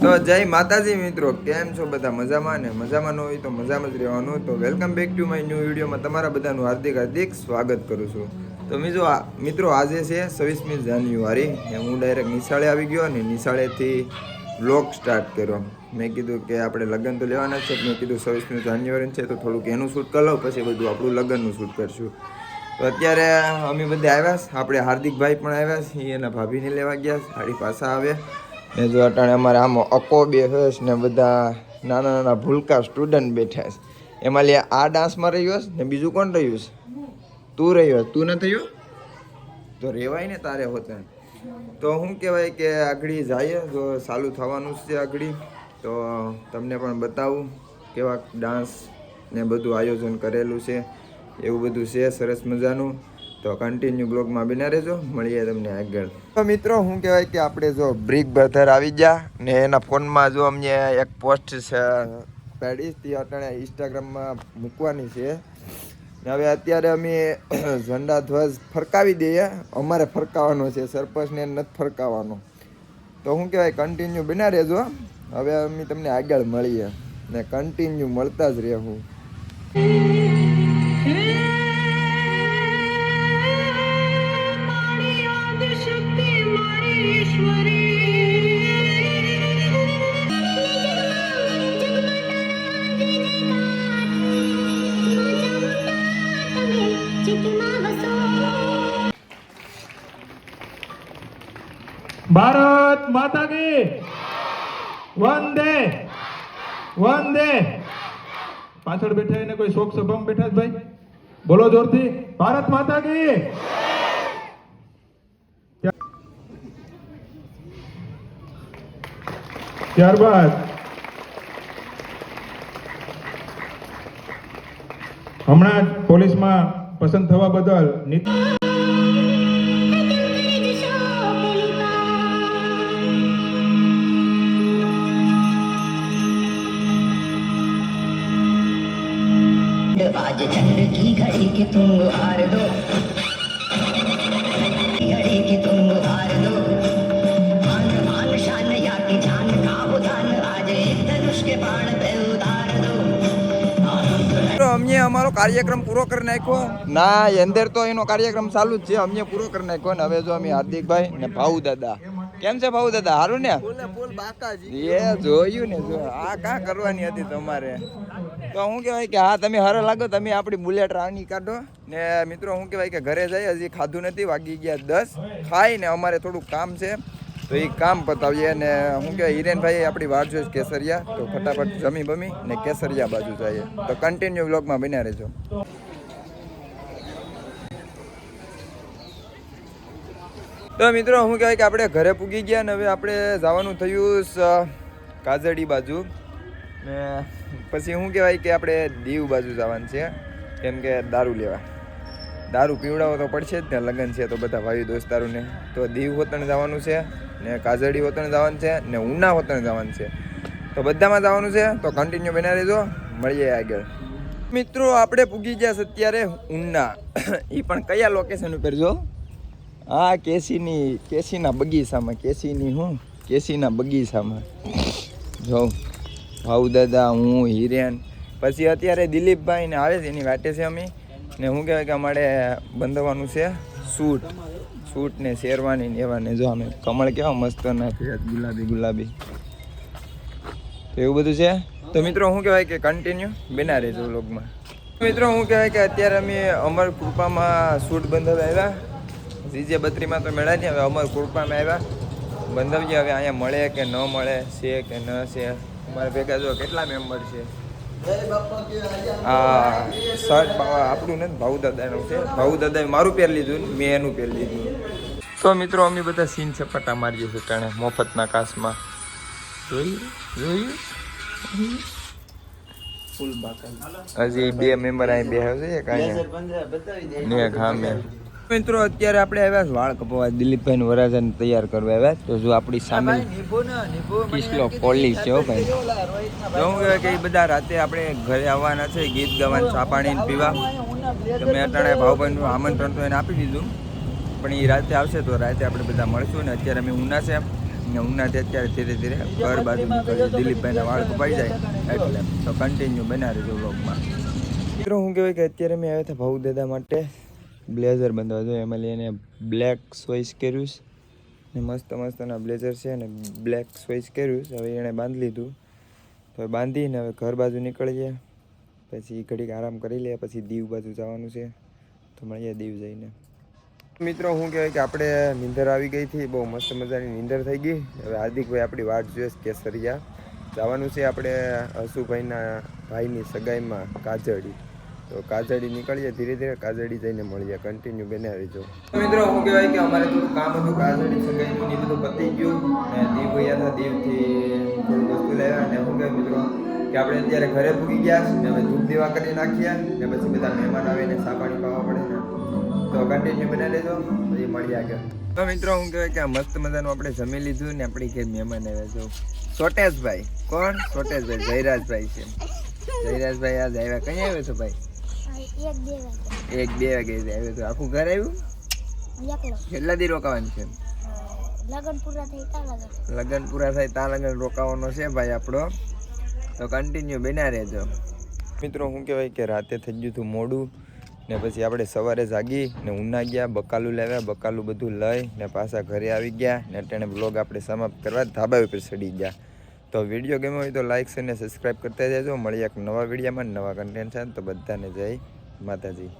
તો જય માતાજી મિત્રો, કેમ છો બધા? મજામાં ને? મજામાં ન હોય તો મજામાં જ રહેવાનું. તો welcome back to my new વિડીયોમાં તમારા બધાનું હાર્દિક હાર્દિક સ્વાગત કરું છું. તો મિત્રો આજે છે 26મી જાન્યુઆરી. હું ડાયરેક્ટ નિશાળે આવી ગયો અને નિશાળેથી વ્લોગ સ્ટાર્ટ કર્યો. મેં કીધું કે આપણે લગ્ન તો લેવાના છે. મેં કીધું 26મી જાન્યુઆરી છે તો થોડુંક એનું શૂટ કરી લઉં, પછી બધું આપણું લગ્નનું શૂટ કરશું. તો અત્યારે અમે બધા આવ્યા, આપણે હાર્દિકભાઈ પણ આવ્યા છીએ, એના ભાભીને લેવા ગયા, સાડી પાછા આવ્યા ને જો અટાણે અમારે આમાં અકો બેઠો ને બધા નાના નાના ભૂલકા સ્ટુડન્ટ બેઠા છે. એમાં લે આ ડાન્સમાં રહ્યો ને બીજું કોણ રહ્યું છે? તું રહ્યો. તું ન થયો તો રેવાય ને તારે હોતા. તો શું કહેવાય કે આગળ જઈએ, જો ચાલુ થવાનું છે આગળ, તો તમને પણ બતાવું કેવા ડાન્સ ને બધું આયોજન કરેલું છે. એવું બધું છે સરસ મજાનું. તો કન્ટિન્યુ બ્લોગમાં બના રહેજો, મળીએ તમને આગળ. તો મિત્રો શું કહેવાય કે આપણે જો બ્રિક બ્રધર આવી ગયા ને એના ફોનમાં જો અમને એક પોસ્ટ છે પેડી તે અટાણે ઇન્સ્ટાગ્રામમાં મૂકવાની છે. હવે અત્યારે અમે ઝંડા ધ્વજ ફરકાવી દઈએ, અમારે ફરકાવવાનો છે, સરપંચને નથી ફરકાવવાનો. તો શું કહેવાય કન્ટિન્યુ બના રહેજો. હવે અમે તમને આગળ મળીએ ને કન્ટિન્યુ મળતા જ રહેવું. भारत माता की वंदे वंदे। पाछળ બેઠા એને કોઈ શોક સભામાં બેઠા છે ભાઈ? બોલો જોરથી, ભારત માતા की. ત્યારબાદ હમણાં જ પોલીસમાં પસંદ થવા બદલ आज झंड की घड़ी के तुम हार दो, घड़ी के तुम हार दो, मान मान शान या की जान का वो दान, आज एक धनुष के बाण पे उतार दो. અમને અમારો કાર્યક્રમ પૂરો કરી નાખ્યો ના, અંદર તો એનો કાર્યક્રમ ચાલુ જ છે. અમને પૂરો કરી નાખ્યો ને હવે જો અમે હાર્દિકભાઈ ને ભાઉ દાદા. કેમ છે ભાઉ દાદા? સારું ને? એ જોયું ને, જો આ કાં કરવાની હતી તમારે. તો શું કહેવાય કે હા તમે હારા લાગો, તમે આપણી બુલેટ રાણી કાઢો ને. મિત્રો શું કહેવાય કે ઘરે જઈ, હજી ખાધું નથી, વાગી ગયા 10. ખાઈ ને અમારે થોડુંક કામ છે તો એ કામ પતાવીએ ને શું કહેવાય હિરેનભાઈ આપણી વાટ જોઈશ કેસરિયા, તો ફટાફટ જમી બમી ને કેસરિયા બાજુ જઈએ. તો કન્ટિન્યુ વ્લોગમાં બન્યા રહેજો. તો મિત્રો શું કહેવાય કે આપણે ઘરે પૂગી ગયા ને હવે આપણે જવાનું થયું કાજડી બાજુ ને પછી શું કહેવાય કે આપણે દીવ બાજુ જવાનું છે, કેમ કે દારૂ લેવા. દારૂ પીવડાવો તો પડશે જ ને, લગ્ન છે તો બધા ભાઈ દોસ્તારોને. તો દીવ હોતણ જવાનું છે ને કાજડી હોતણ જવાનું છે ને ઉના હોતણ જવાનું છે. તો બધામાં જવાનું છે. તો કન્ટિન્યુ બના રહેજો, મળીએ આગળ. મિત્રો આપણે પૂગી ગયા છે અત્યારે ઉના. એ પણ કયા લોકેશન ઉપર જો? હા, કેસીના બગીચામાં. કેસીના બગીચામાં જો ભાઉ દાદા, હું, હિરેન, પછી અત્યારે દિલીપભાઈ ને આવે છે એની વાટે છે અમે. ને શું કહેવાય કે અમારે બંધાવવાનું છે સૂટ ને શેરવાની ને એવા ને. જો અમે કમળ કેવા મસ્ત નાખી, ગુલાબી. તો એવું બધું છે. તો મિત્રો શું કહેવાય કે કન્ટિન્યુ બના રહેજો વ્લોગમાં. મિત્રો શું કહેવાય કે અત્યારે અમે અમર કૃપામાં સૂટ બંધાવવા આવ્યા. જીજે 32માં તો મેળા નહીં, હવે અમર કૃપામાં આવ્યા બંધાવીએ. હવે અહીંયા મળે કે ન મળે, છે કે ન છે. અમારે ભેગા જો કેટલા મેમ્બર છે. હા, શર્ટ આપણું નથી, ભાઉ દાદાનું છે. ભાઉ દાદાએ મારું પહેર લીધું, મેં એનું પહેર લીધું. તો મિત્રો અમે બધા સીન સપાટા મારીએ છીએ ટાણે મફતના કાશમાં. જોયું હજી 2 મેમ્બર અહીં બેહ્યા છે, એક અહીંયા ને એક હા મેં. મિત્રો અત્યારે આપણે આવ્યા વાળ કપવા દિલીપભાઈ વરાજાને તૈયાર કરવા આવ્યા. તો જો આપણી સામે કિસલો પોલીસ છે ભાઈ. જો હું કહેવાય કે એ બધા રાતે આપણે ઘરે આવવાના છે, ગીત ગાવાનું, ચા પાણી પીવા. તો મેં અટાણે ભાવભાઈનું આમંત્રણ તો એને આપી દીધું, પણ એ રાતે આવશે તો રાતે આપણે બધા મળશું. ને અત્યારે અમે ઉના છે ને ઉનાથી અત્યારે ધીરે ધીરે ઘર બાજુ નીકળ્યું દિલીપભાઈના વાળ કપાઈ જાય એટલે તો કન્ટિન્યુ બના રહેજો વ્લોગમાં. મિત્રો શું કહેવાય કે અત્યારે મેં આવ્યા હતા ભાઉ દાદા માટે બ્લેઝર બંધવા જોઈએ એમાં લઈને બ્લેક ચોઈસ કર્યું ને મસ્તના બ્લેઝર છે ને બ્લેક ચોઈસ કર્યું હવે એણે બાંધી લીધું તો બાંધીને હવે ઘર બાજુ નીકળીએ પછી ઘડીક આરામ કરી લઈએ પછી દીવ બાજુ જવાનું છે તો મળીએ દીવ જઈને. મિત્રો શું કહેવાય કે આપણે નીંદર આવી ગઈ હતી બહુ મસ્ત મજાની નીંદર થઈ ગઈ. હવે હાર્દિકભાઈ આપણી વાટ જોઈએ કેસરિયા જવાનું છે આપણે હસુભાઈના ભાઈની સગાઈમાં કાજળી તો કાજળી નીકળીએ ધીરે ધીરે કાજળી જઈને મળીએ કન્ટિન્યુ બને રહીજો. મિત્રો શું કહેવાય કે અમારે થોડું કામ હતું કાજળી સગાઈનું ને બધું પતી ગયું ને દીવ ગયા હતા દીવથી થોડું વસ્તુ લાવ્યા ને શું કહેવાય મિત્રો કે આપણે અત્યારે ઘરે પૂગી ગયા ને હવે ધૂપ દીવા કરી નાખ્યા ને પછી બધા મહેમાન આવીને ચા પાણી પાવા પડે ને તો કન્ટિન્યુ બના લેજો પછી મળી આગળ. તો મિત્રો હું કહેવાય કે મસ્ત મજાનું આપણે જમી લીધું ને આપણી ઘેર મહેમાન આવ્યા છો સોટેશભાઈ. કોણ? સોટેશભાઈ જયરાજભાઈ છે. જયરાજભાઈ આજ આવ્યા કઈ આવ્યો છો ભાઈ? 1-2 વાગે આવ્યો તો આખું ઘર આવ્યું? કેટલા દી રોકાવાનું છે? લગન પૂરા થાય તા લગન રોકાવાનો છે ભાઈ આપણો તો કન્ટિન્યુ બના રહેજો. મિત્રો શું કહેવાય કે રાતે થઈ ગયું હતું મોડું ને પછી આપણે સવારે જાગી ને ઉના ગયા બકાલું લાવ્યા બકાલું બધું લઈ ને પાછા ઘરે આવી ગયા ને તેને બ્લોગ આપણે સમાપ્ત કરવા ધાબા ઉપર ચડી ગયા. તો વિડીયો ગમ્યો હોય તો લાઈક અને સબસ્ક્રાઈબ કરતા જજો. મળીએ એક નવા વિડીયોમાં નવા કન્ટેન્ટ છે તો બધાને જય માતાજી.